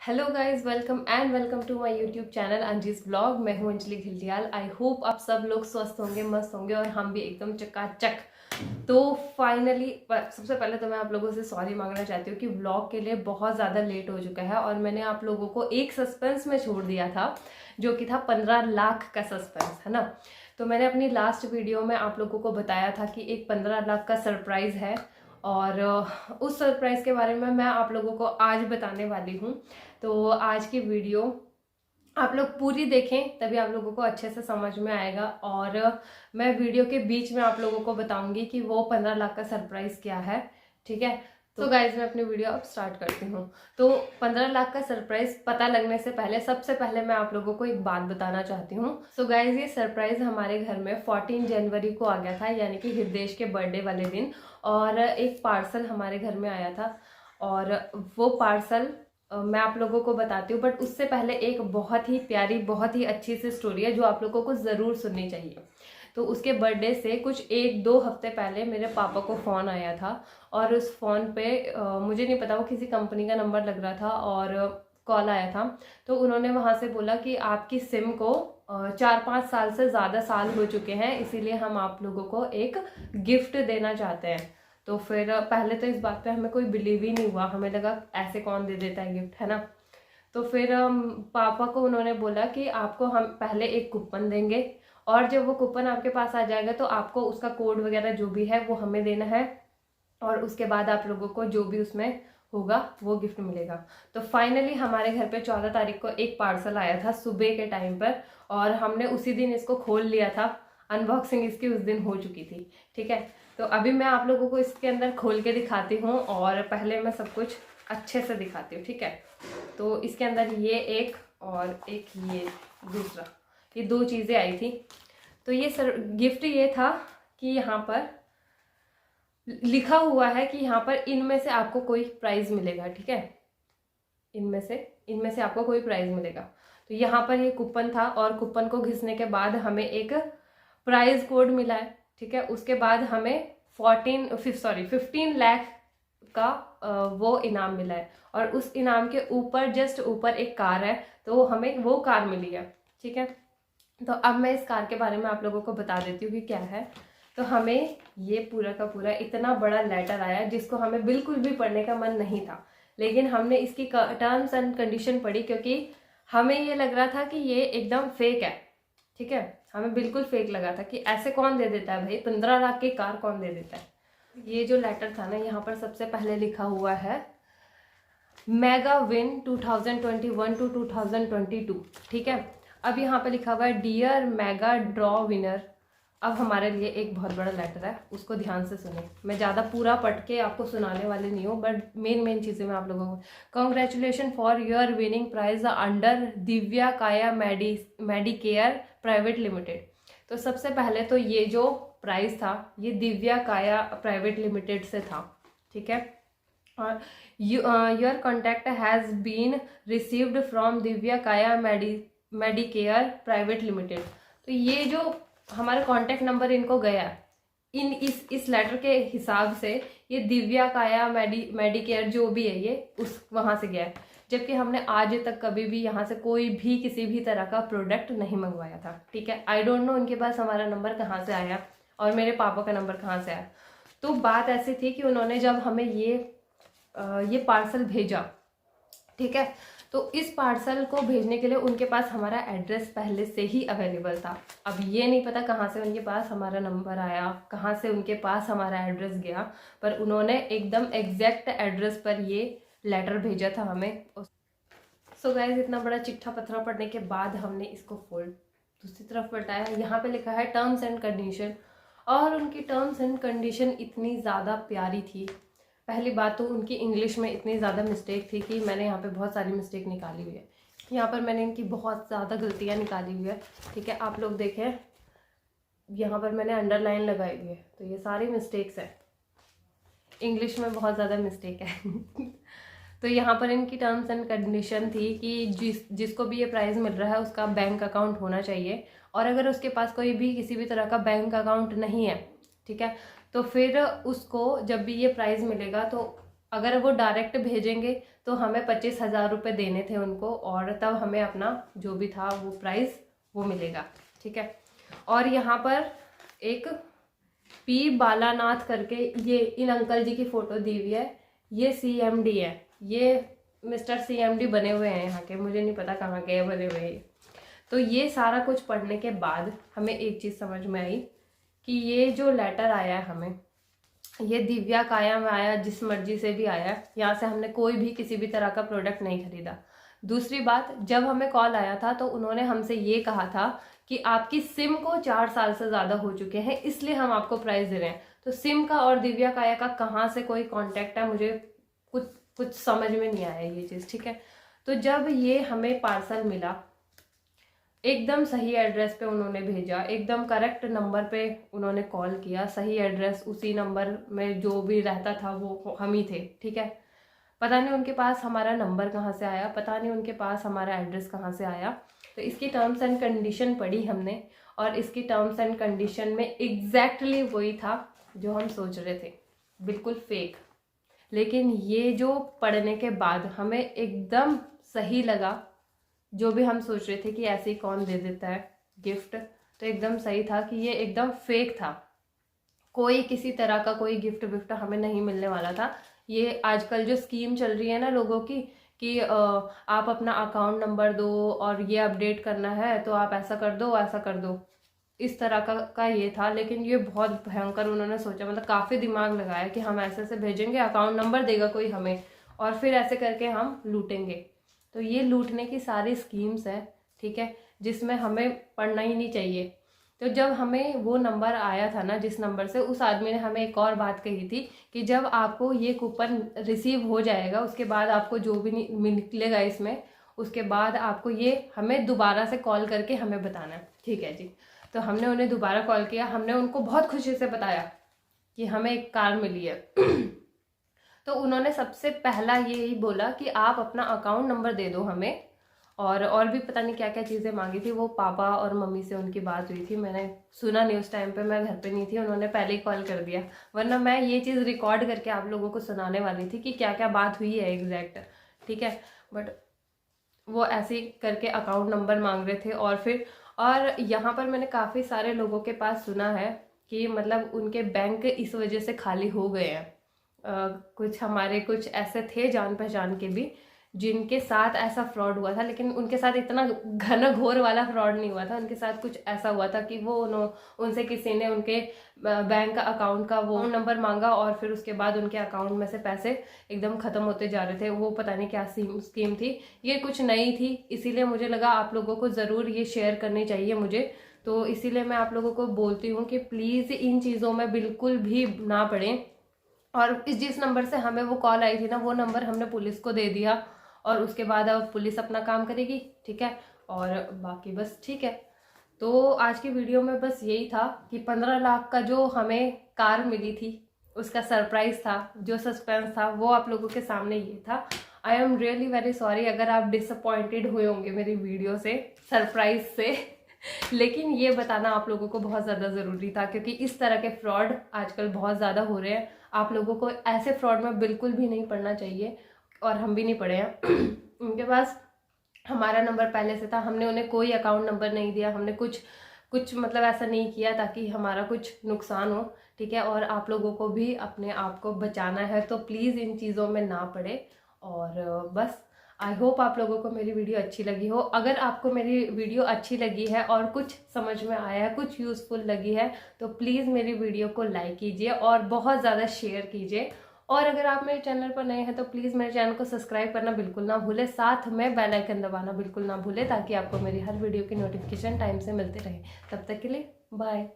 Hello guys, welcome to my YouTube channel Anji's blog. मैं हूं Anjali Ghildiyal. I hope आप सब लोग स्वस्थ होंगे, मस्त होंगे और हम भी एकदम चकाचक। तो फाइनली सबसे पहले तो मैं आप लोगों से सॉरी मांगना चाहती हूँ कि व्लॉग के लिए बहुत ज़्यादा लेट हो चुका है और मैंने आप लोगों को एक सस्पेंस में छोड़ दिया था, जो कि था 15 लाख का सस्पेंस, है ना। तो मैंने अपनी लास्ट वीडियो में आप लोगों को बताया था कि एक 15 लाख का सरप्राइज़ है और उस सरप्राइज़ के बारे में मैं आप लोगों को आज बताने वाली हूँ। तो आज की वीडियो आप लोग पूरी देखें, तभी आप लोगों को अच्छे से समझ में आएगा। और मैं वीडियो के बीच में आप लोगों को बताऊंगी कि वो 15 लाख का सरप्राइज क्या है, ठीक है। तो गाइज मैं अपनी वीडियो अब स्टार्ट करती हूँ। तो 15 लाख का सरप्राइज पता लगने से पहले सबसे पहले मैं आप लोगों को एक बात बताना चाहती हूँ। सो गाइज ये सरप्राइज हमारे घर में 14 जनवरी को आ गया था, यानी कि हृदेश के बर्थडे वाले दिन। और एक पार्सल हमारे घर में आया था और वो पार्सल मैं आप लोगों को बताती हूँ, बट उससे पहले एक बहुत ही प्यारी, बहुत ही अच्छी सी स्टोरी है जो आप लोगों को ज़रूर सुननी चाहिए। तो उसके बर्थडे से कुछ 1-2 हफ्ते पहले मेरे पापा को फ़ोन आया था और उस फ़ोन पे मुझे नहीं पता वो किसी कंपनी का नंबर लग रहा था और कॉल आया था। तो उन्होंने वहाँ से बोला कि आपकी सिम को 4-5 साल से ज़्यादा साल हो चुके हैं, इसीलिए हम आप लोगों को एक गिफ्ट देना चाहते हैं। तो फिर पहले तो इस बात पे हमें कोई बिलीव ही नहीं हुआ, हमें लगा ऐसे कौन दे देता है गिफ्ट, है ना। तो फिर पापा को उन्होंने बोला कि आपको हम पहले एक कूपन देंगे और जब वो कूपन आपके पास आ जाएगा तो आपको उसका कोड वगैरह जो भी है वो हमें देना है और उसके बाद आप लोगों को जो भी उसमें होगा वो गिफ्ट मिलेगा। तो फाइनली हमारे घर पे 14 तारीख को एक पार्सल आया था सुबह के टाइम पर और हमने उसी दिन इसको खोल लिया था। अनबॉक्सिंग इसकी उस दिन हो चुकी थी, ठीक है। तो अभी मैं आप लोगों को इसके अंदर खोल के दिखाती हूँ और पहले मैं सब कुछ अच्छे से दिखाती हूँ, ठीक है। तो इसके अंदर ये एक और एक ये दूसरा, ये 2 चीज़ें आई थी। तो ये सर गिफ्ट ये था कि यहाँ पर लिखा हुआ है कि यहाँ पर इनमें से आपको कोई प्राइज मिलेगा, ठीक है। इनमें से आपको कोई प्राइज मिलेगा। तो यहाँ पर ये कूपन था और कूपन को घिसने के बाद हमें एक प्राइज कोड मिला है, ठीक है। उसके बाद हमें 15 लाख का वो इनाम मिला है और उस इनाम के ऊपर जस्ट ऊपर एक कार है, तो हमें वो कार मिली है, ठीक है। तो अब मैं इस कार के बारे में आप लोगों को बता देती हूँ कि क्या है। तो हमें ये पूरा का पूरा इतना बड़ा लेटर आया जिसको हमें बिल्कुल भी पढ़ने का मन नहीं था, लेकिन हमने इसकी टर्म्स एंड कंडीशन पढ़ी क्योंकि हमें ये लग रहा था कि ये एकदम फेक है, ठीक है। हमें बिल्कुल फेक लगा था कि ऐसे कौन दे देता है भाई, 15 लाख की कार कौन दे देता है। ये जो लेटर था ना, यहाँ पर सबसे पहले लिखा हुआ है मेगा विन 2021 टू 2022, ठीक है। अब यहाँ पे लिखा हुआ है डियर मेगा ड्रॉ विनर। अब हमारे लिए एक बहुत बड़ा लेटर है, उसको ध्यान से सुने। मैं ज़्यादा पूरा पढ़ के आपको सुनाने वाली नहीं हूँ, बट मेन चीज़ें मैं आप लोगों को। Congratulation for your winning prize under Divya Kaya Medicare private limited. तो सबसे पहले तो ये जो प्राइज था ये दिव्या काया प्राइवेट लिमिटेड से था, ठीक है। और your contact has been received from Divya Kaya Medicare private limited. तो ये जो हमारा कॉन्टैक्ट नंबर इनको गया इन इस लेटर के हिसाब से, ये दिव्या काया मेडिकेयर जो भी है ये उस वहाँ से गया है, जबकि हमने आज तक कभी भी यहाँ से कोई भी किसी भी तरह का प्रोडक्ट नहीं मंगवाया था, ठीक है। आई डोंट नो उनके पास हमारा नंबर कहाँ से आया और मेरे पापा का नंबर कहाँ से आया। तो बात ऐसी थी कि उन्होंने जब हमें ये पार्सल भेजा, ठीक है, तो इस पार्सल को भेजने के लिए उनके पास हमारा एड्रेस पहले से ही अवेलेबल था। अब ये नहीं पता कहाँ से उनके पास हमारा नंबर आया, कहाँ से उनके पास हमारा एड्रेस गया, पर उन्होंने एकदम एग्जैक्ट एड्रेस पर ये लेटर भेजा था हमें। सो गाइस, इतना बड़ा चिट्ठा पत्थर पढ़ने के बाद हमने इसको फोल्ड दूसरी तरफ पलटाया। यहाँ पे लिखा है टर्म्स एंड कंडीशन और उनकी टर्म्स एंड कंडीशन इतनी ज़्यादा प्यारी थी। पहली बात तो उनकी इंग्लिश में इतनी ज़्यादा मिस्टेक थी कि मैंने यहाँ पे बहुत सारी मिस्टेक निकाली हुई है। यहाँ पर मैंने इनकी बहुत ज़्यादा गलतियाँ निकाली हुई है, ठीक है। आप लोग देखें, यहाँ पर मैंने अंडरलाइन लगाई हुई है, तो ये सारी मिस्टेक्स है, इंग्लिश में बहुत ज़्यादा मिस्टेक है। तो यहाँ पर इनकी टर्म्स एंड कंडीशन थी कि जिसको भी ये प्राइज़ मिल रहा है उसका बैंक अकाउंट होना चाहिए और अगर उसके पास कोई भी किसी भी तरह का बैंक अकाउंट नहीं है, ठीक है, तो फिर उसको जब भी ये प्राइज़ मिलेगा तो अगर वो डायरेक्ट भेजेंगे तो हमें 25,000 रुपये देने थे उनको, और तब हमें अपना जो भी था वो प्राइस वो मिलेगा, ठीक है। और यहाँ पर एक पी बालानाथ करके ये इन अंकल जी की फ़ोटो दी हुई है। ये CMD है, ये मिस्टर CMD बने हुए हैं यहाँ के, मुझे नहीं पता कहाँ के बने हुए हैं। तो ये सारा कुछ पढ़ने के बाद हमें एक चीज़ समझ में आई कि ये जो लेटर आया है हमें, ये दिव्या काया में आया, जिस मर्जी से भी आया, यहाँ से हमने कोई भी किसी भी तरह का प्रोडक्ट नहीं खरीदा। दूसरी बात, जब हमें कॉल आया था तो उन्होंने हमसे ये कहा था कि आपकी सिम को 4 साल से ज़्यादा हो चुके हैं, इसलिए हम आपको प्राइस दे रहे हैं। तो सिम का और दिव्या काया का कहाँ से कोई कॉन्टैक्ट है, मुझे कुछ समझ में नहीं आया ये चीज़, ठीक है। तो जब ये हमें पार्सल मिला, एकदम सही एड्रेस पे उन्होंने भेजा, एकदम करेक्ट नंबर पे उन्होंने कॉल किया, सही एड्रेस, उसी नंबर में जो भी रहता था वो हम ही थे, ठीक है। पता नहीं उनके पास हमारा नंबर कहाँ से आया, पता नहीं उनके पास हमारा एड्रेस कहाँ से आया। तो इसकी टर्म्स एंड कंडीशन पढ़ी हमने, और इसकी टर्म्स एंड कंडीशन में एग्जैक्टली वही था जो हम सोच रहे थे, बिल्कुल फेक। लेकिन ये जो पढ़ने के बाद हमें एकदम सही लगा, जो भी हम सोच रहे थे कि ऐसे ही कौन दे देता है गिफ्ट, तो एकदम सही था कि ये एकदम फेक था। कोई किसी तरह का कोई गिफ्ट विफ्ट हमें नहीं मिलने वाला था। ये आजकल जो स्कीम चल रही है ना लोगों की कि आप अपना अकाउंट नंबर दो और ये अपडेट करना है तो आप ऐसा कर दो वैसा कर दो, इस तरह का ये था। लेकिन ये बहुत भयंकर उन्होंने सोचा, मतलब काफ़ी दिमाग लगाया कि हम ऐसे से भेजेंगे, अकाउंट नंबर देगा कोई हमें और फिर ऐसे करके हम लूटेंगे। तो ये लूटने की सारी स्कीम्स है, ठीक है, जिसमें हमें पढ़ना ही नहीं चाहिए। तो जब हमें वो नंबर आया था ना, जिस नंबर से, उस आदमी ने हमें एक और बात कही थी कि जब आपको ये कूपन रिसीव हो जाएगा उसके बाद आपको जो भी निकलेगा इसमें, उसके बाद आपको ये हमें दोबारा से कॉल करके हमें बताना है, ठीक है जी। तो हमने उन्हें दोबारा कॉल किया, हमने उनको बहुत खुशी से बताया कि हमें एक कार मिली है। तो उन्होंने सबसे पहला यही बोला कि आप अपना अकाउंट नंबर दे दो हमें, और भी पता नहीं क्या क्या चीज़ें मांगी थी। वो पापा और मम्मी से उनकी बात हुई थी, मैंने सुना नहीं उस टाइम पे, मैं घर पे नहीं थी, उन्होंने पहले ही कॉल कर दिया, वरना मैं ये चीज़ रिकॉर्ड करके आप लोगों को सुनाने वाली थी कि क्या क्या बात हुई है एग्जैक्ट, ठीक है। बट वो ऐसे ही करके अकाउंट नंबर मांग रहे थे। और यहाँ पर मैंने काफ़ी सारे लोगों के पास सुना है कि मतलब उनके बैंक इस वजह से खाली हो गए हैं। कुछ हमारे कुछ ऐसे थे जान पहचान के भी जिनके साथ ऐसा फ्रॉड हुआ था, लेकिन उनके साथ इतना घनघोर वाला फ्रॉड नहीं हुआ था। उनके साथ कुछ ऐसा हुआ था कि वो उनसे किसी ने उनके बैंक अकाउंट का वो नंबर मांगा और फिर उसके बाद उनके अकाउंट में से पैसे एकदम ख़त्म होते जा रहे थे। वो पता नहीं क्या स्कीम थी, ये कुछ नई थी, इसीलिए मुझे लगा आप लोगों को ज़रूर ये शेयर करनी चाहिए मुझे। तो इसीलिए मैं आप लोगों को बोलती हूँ कि प्लीज़ इन चीज़ों में बिल्कुल भी ना पड़ें। और जिस नंबर से हमें वो कॉल आई थी ना, वो नंबर हमने पुलिस को दे दिया, और उसके बाद अब पुलिस अपना काम करेगी, ठीक है। और बाकी बस ठीक है। तो आज की वीडियो में बस यही था कि 15 लाख का जो हमें कार मिली थी उसका सरप्राइज था, जो सस्पेंस था वो आप लोगों के सामने ये था। I am really very sorry अगर आप डिसअपॉइंटेड हुए होंगे मेरी वीडियो से, सरप्राइज से। लेकिन ये बताना आप लोगों को बहुत ज़्यादा ज़रूरी था, क्योंकि इस तरह के फ्रॉड आजकल बहुत ज़्यादा हो रहे हैं। आप लोगों को ऐसे फ्रॉड में बिल्कुल भी नहीं पड़ना चाहिए, और हम भी नहीं पड़े हैं। उनके पास हमारा नंबर पहले से था, हमने उन्हें कोई अकाउंट नंबर नहीं दिया, हमने कुछ मतलब ऐसा नहीं किया ताकि हमारा कुछ नुकसान हो, ठीक है। और आप लोगों को भी अपने आप को बचाना है, तो प्लीज़ इन चीज़ों में ना पड़े। और बस आई होप आप लोगों को मेरी वीडियो अच्छी लगी हो। अगर आपको मेरी वीडियो अच्छी लगी है और कुछ समझ में आया है, कुछ यूज़फुल लगी है, तो प्लीज़ मेरी वीडियो को लाइक कीजिए और बहुत ज़्यादा शेयर कीजिए। और अगर आप मेरे चैनल पर नए हैं तो प्लीज़ मेरे चैनल को सब्सक्राइब करना बिल्कुल ना भूलें, साथ में बेल आइकन दबाना बिल्कुल ना भूलें, ताकि आपको मेरी हर वीडियो की नोटिफिकेशन टाइम से मिलते रहे। तब तक के लिए बाय।